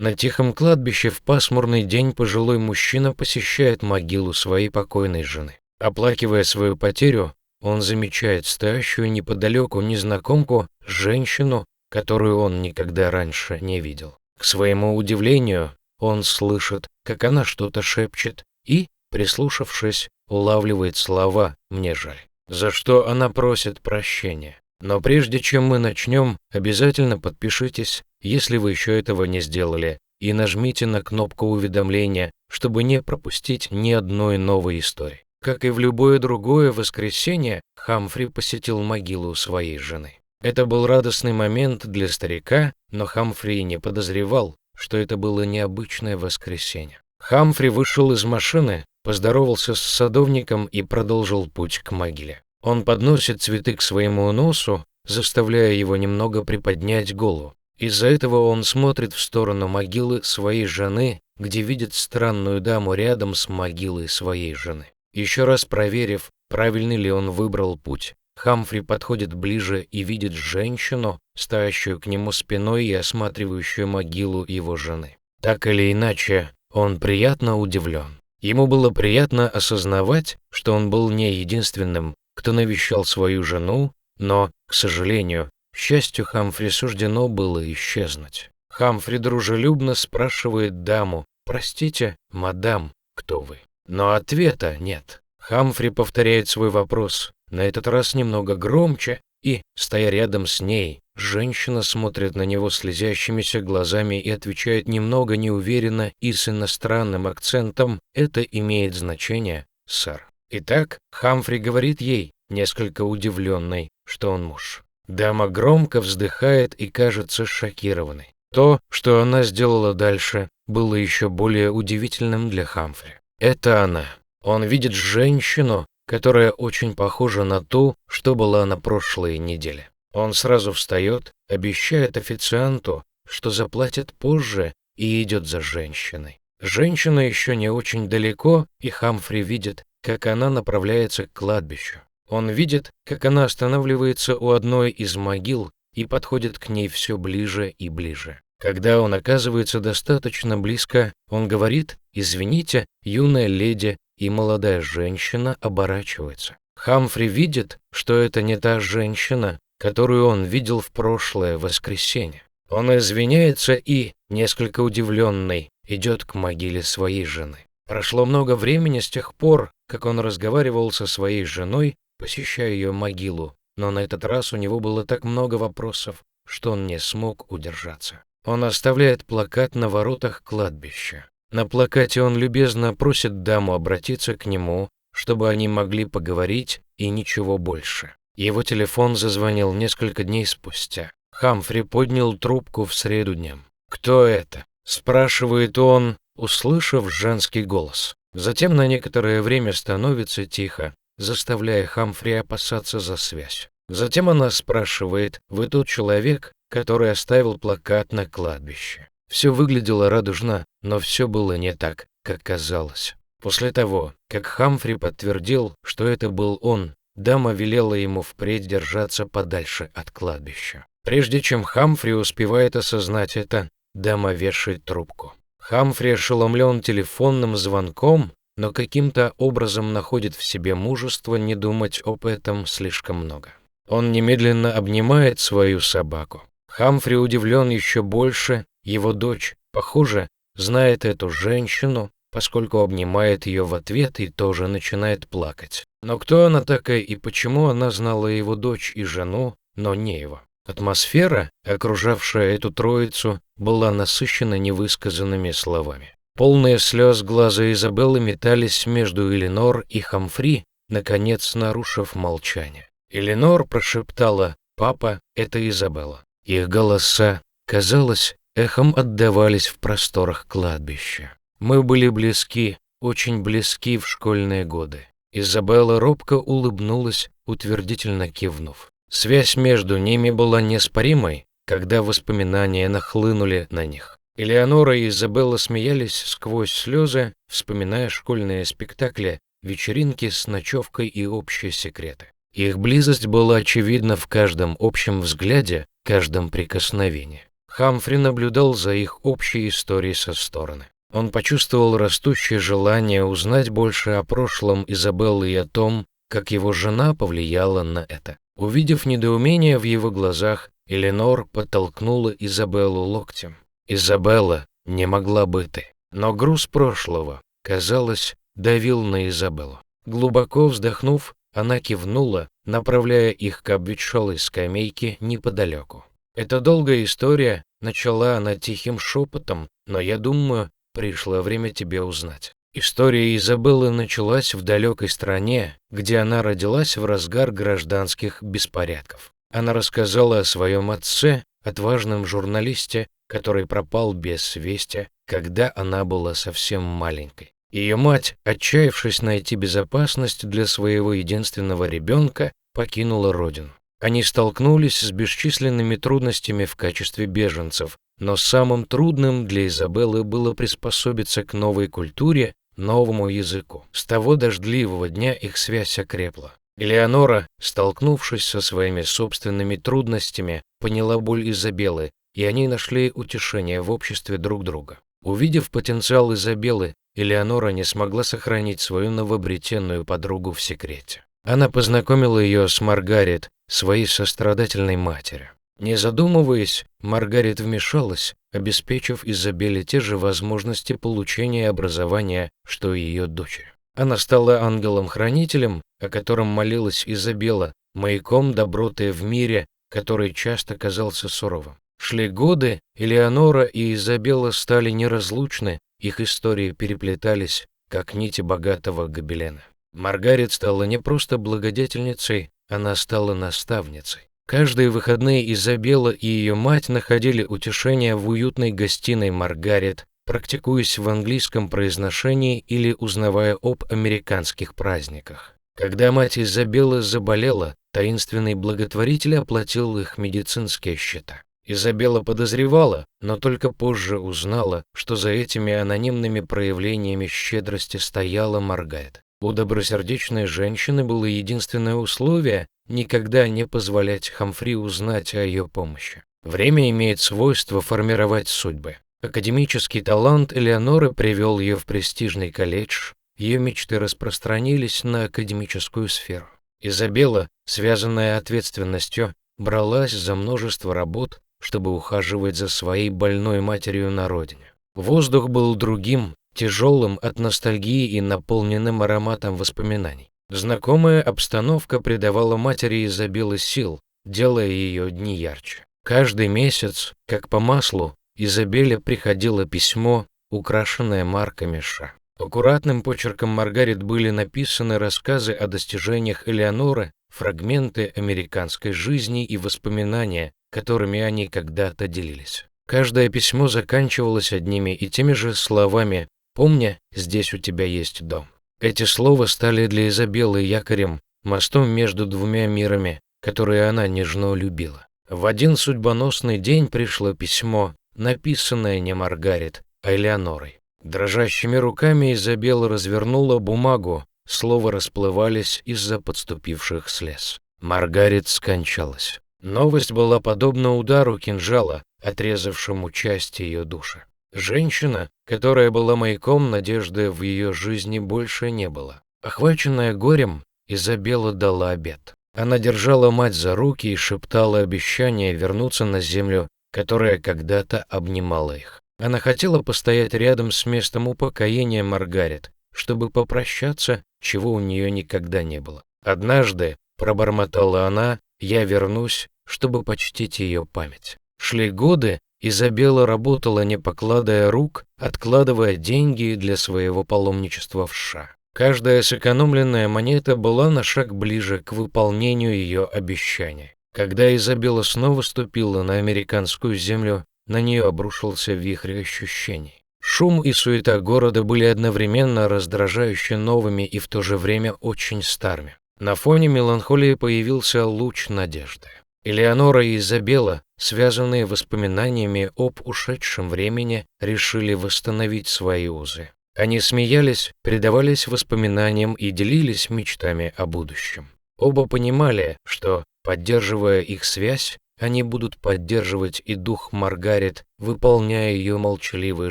На тихом кладбище в пасмурный день пожилой мужчина посещает могилу своей покойной жены. Оплакивая свою потерю, он замечает стоящую неподалеку незнакомку, женщину, которую он никогда раньше не видел. К своему удивлению, он слышит, как она что-то шепчет и, прислушавшись, улавливает слова «мне жаль», за что она просит прощения. Но прежде чем мы начнем, обязательно подпишитесь, если вы еще этого не сделали, и нажмите на кнопку уведомления, чтобы не пропустить ни одной новой истории. Как и в любое другое воскресенье, Хамфри посетил могилу своей жены. Это был радостный момент для старика, но Хамфри не подозревал, что это было необычное воскресенье. Хамфри вышел из машины, поздоровался с садовником и продолжил путь к могиле. Он подносит цветы к своему носу, заставляя его немного приподнять голову. Из-за этого он смотрит в сторону могилы своей жены, где видит странную даму рядом с могилой своей жены. Еще раз проверив, правильный ли он выбрал путь, Хамфри подходит ближе и видит женщину, стоящую к нему спиной и осматривающую могилу его жены. Так или иначе, он приятно удивлен. Ему было приятно осознавать, что он был не единственным, кто навещал свою жену, но, к сожалению, счастью Хамфри суждено было исчезнуть. Хамфри дружелюбно спрашивает даму: «Простите, мадам, кто вы?» Но ответа нет. Хамфри повторяет свой вопрос, на этот раз немного громче, и, стоя рядом с ней, женщина смотрит на него слезящимися глазами и отвечает немного неуверенно и с иностранным акцентом: «Это имеет значение, сэр». Итак, Хамфри говорит ей, несколько удивленной, что он муж. Дама громко вздыхает и кажется шокированной. То, что она сделала дальше, было еще более удивительным для Хамфри. Это она. Он видит женщину, которая очень похожа на ту, что была на прошлой неделе. Он сразу встает, обещает официанту, что заплатит позже, и идет за женщиной. Женщина еще не очень далеко, и Хамфри видит, как она направляется к кладбищу. Он видит, как она останавливается у одной из могил и подходит к ней все ближе и ближе. Когда он оказывается достаточно близко, он говорит: «Извините, юная леди», и молодая женщина оборачивается. Хамфри видит, что это не та женщина, которую он видел в прошлое воскресенье. Он извиняется и, несколько удивленный, идет к могиле своей жены. Прошло много времени с тех пор, как он разговаривал со своей женой, посещая ее могилу, но на этот раз у него было так много вопросов, что он не смог удержаться. Он оставляет плакат на воротах кладбища. На плакате он любезно просит даму обратиться к нему, чтобы они могли поговорить, и ничего больше. Его телефон зазвонил несколько дней спустя. Хамфри поднял трубку в среду днем. «Кто это?» – спрашивает он, услышав женский голос. Затем на некоторое время становится тихо, заставляя Хамфри опасаться за связь. Затем она спрашивает: «Вы тот человек, который оставил плакат на кладбище?» Все выглядело радужно, но все было не так, как казалось. После того, как Хамфри подтвердил, что это был он, дама велела ему впредь держаться подальше от кладбища. Прежде чем Хамфри успевает осознать это, дама вешает трубку. Хамфри ошеломлен телефонным звонком, но каким-то образом находит в себе мужество не думать об этом слишком много. Он немедленно обнимает свою собаку. Хамфри удивлен еще больше. Его дочь, похоже, знает эту женщину, поскольку обнимает ее в ответ и тоже начинает плакать. Но кто она такая и почему она знала его дочь и жену, но не его? Атмосфера, окружавшая эту троицу, была насыщена невысказанными словами. Полные слез глаза Изабеллы метались между Эленор и Хамфри, наконец нарушив молчание. Эленор прошептала: «Папа, это Изабелла». Их голоса, казалось, эхом отдавались в просторах кладбища. Мы были близки, очень близки в школьные годы. Изабелла робко улыбнулась, утвердительно кивнув. Связь между ними была неоспоримой, когда воспоминания нахлынули на них. Элеонора и Изабелла смеялись сквозь слезы, вспоминая школьные спектакли, вечеринки с ночевкой и общие секреты. Их близость была очевидна в каждом общем взгляде, каждом прикосновении. Хамфри наблюдал за их общей историей со стороны. Он почувствовал растущее желание узнать больше о прошлом Изабеллы и о том, как его жена повлияла на это. Увидев недоумение в его глазах, Эленор подтолкнула Изабеллу локтем. Изабелла не могла бы ты. Но груз прошлого, казалось, давил на Изабеллу. Глубоко вздохнув, она кивнула, направляя их к обветшалой скамейке неподалеку. «Это долгая история», — начала она тихим шепотом, «но я думаю, пришло время тебе узнать». История Изабеллы началась в далекой стране, где она родилась в разгар гражданских беспорядков. Она рассказала о своем отце, отважном журналисте, который пропал без вести, когда она была совсем маленькой. Ее мать, отчаявшись найти безопасность для своего единственного ребенка, покинула родину. Они столкнулись с бесчисленными трудностями в качестве беженцев, но самым трудным для Изабеллы было приспособиться к новой культуре, новому языку. С того дождливого дня их связь окрепла. Элеонора, столкнувшись со своими собственными трудностями, поняла боль Изабеллы, и они нашли утешение в обществе друг друга. Увидев потенциал Изабеллы, Элеонора не смогла сохранить свою новообретенную подругу в секрете. Она познакомила ее с Маргарет, своей сострадательной матерью. Не задумываясь, Маргарет вмешалась, обеспечив Изабелле те же возможности получения образования, что и ее дочери. Она стала ангелом-хранителем, о котором молилась Изабелла, маяком доброты в мире, который часто казался суровым. Шли годы, Элеонора и Изабелла стали неразлучны, их истории переплетались, как нити богатого гобелена. Маргарет стала не просто благодетельницей, она стала наставницей. Каждые выходные Изабелла и ее мать находили утешение в уютной гостиной Маргарет, практикуясь в английском произношении или узнавая об американских праздниках. Когда мать Изабеллы заболела, таинственный благотворитель оплатил их медицинские счета. Изабелла подозревала, но только позже узнала, что за этими анонимными проявлениями щедрости стояла Маргарет. У добросердечной женщины было единственное условие – никогда не позволять Хамфри узнать о ее помощи. Время имеет свойство формировать судьбы. Академический талант Элеоноры привел ее в престижный колледж, ее мечты распространились на академическую сферу. Изабелла, связанная ответственностью, бралась за множество работ, чтобы ухаживать за своей больной матерью на родине. Воздух был другим, тяжелым от ностальгии и наполненным ароматом воспоминаний. Знакомая обстановка придавала матери Изабеллы сил, делая ее дни ярче. Каждый месяц, как по маслу, Изабелле приходило письмо, украшенное марками США. Аккуратным почерком Маргарет были написаны рассказы о достижениях Элеоноры, фрагменты американской жизни и воспоминания, которыми они когда-то делились. Каждое письмо заканчивалось одними и теми же словами «Помни, здесь у тебя есть дом». Эти слова стали для Изабеллы якорем, мостом между двумя мирами, которые она нежно любила. В один судьбоносный день пришло письмо, написанное не Маргарет, а Элеонорой. Дрожащими руками Изабелла развернула бумагу, слова расплывались из-за подступивших слез. Маргарет скончалась. Новость была подобна удару кинжала, отрезавшему часть ее души. Женщина, которая была маяком надежды в ее жизни, больше не было. Охваченная горем, Изабелла дала обет. Она держала мать за руки и шептала обещание вернуться на землю, которая когда-то обнимала их. Она хотела постоять рядом с местом упокоения Маргарет, чтобы попрощаться, чего у нее никогда не было. «Однажды», — пробормотала она, — «я вернусь, чтобы почтить ее память». Шли годы, Изабелла работала, не покладая рук, откладывая деньги для своего паломничества в США. Каждая сэкономленная монета была на шаг ближе к выполнению ее обещаний. Когда Изабелла снова ступила на американскую землю, на нее обрушился вихрь ощущений. Шум и суета города были одновременно раздражающе новыми и в то же время очень старыми. На фоне меланхолии появился луч надежды. Элеонора и Изабелла, связанные воспоминаниями об ушедшем времени, решили восстановить свои узы. Они смеялись, предавались воспоминаниям и делились мечтами о будущем. Оба понимали, что, поддерживая их связь, они будут поддерживать и дух Маргарет, выполняя ее молчаливые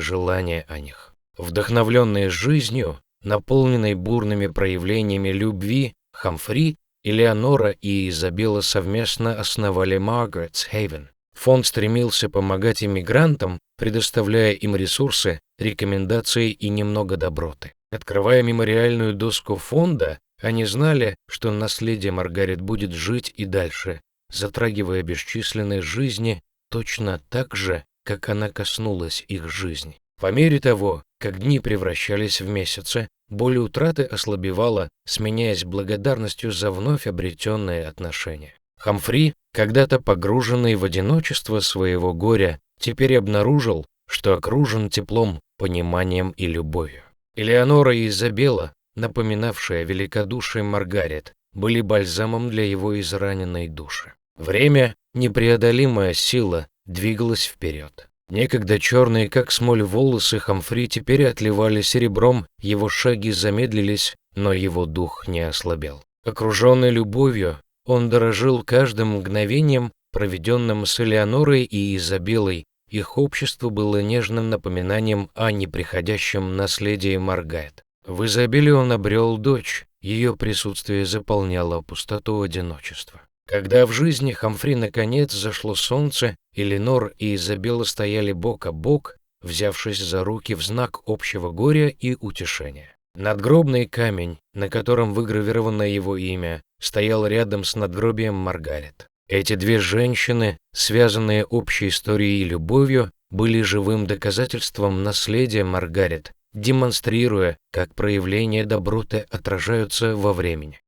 желания о них. Вдохновленные жизнью, наполненной бурными проявлениями любви, Хамфри, Элеонора и Изабелла совместно основали Margaret's Haven. Фонд стремился помогать иммигрантам, предоставляя им ресурсы, рекомендации и немного доброты. Открывая мемориальную доску фонда, они знали, что наследие Маргарет будет жить и дальше, затрагивая бесчисленные жизни точно так же, как она коснулась их жизни. По мере того, как дни превращались в месяцы, боль утраты ослабевала, сменяясь благодарностью за вновь обретенные отношения. Хамфри, когда-то погруженный в одиночество своего горя, теперь обнаружил, что окружен теплом, пониманием и любовью. Элеонора и Изабелла, напоминавшие великодушие Маргарет, были бальзамом для его израненной души. Время, непреодолимая сила, двигалось вперед. Некогда черные, как смоль, волосы Хамфри теперь отливали серебром, его шаги замедлились, но его дух не ослабел. Окруженный любовью, он дорожил каждым мгновением, проведенным с Элеонорой и Изабеллой. Их общество было нежным напоминанием о неприходящем наследии Маргарет. В Изабелле он обрел дочь, ее присутствие заполняло пустоту одиночества. Когда в жизни Хамфри наконец зашло солнце, Эленор и Изабелла стояли бок о бок, взявшись за руки в знак общего горя и утешения. Надгробный камень, на котором выгравировано его имя, стоял рядом с надгробием Маргарет. Эти две женщины, связанные общей историей и любовью, были живым доказательством наследия Маргарет, демонстрируя, как проявления доброты отражаются во времени.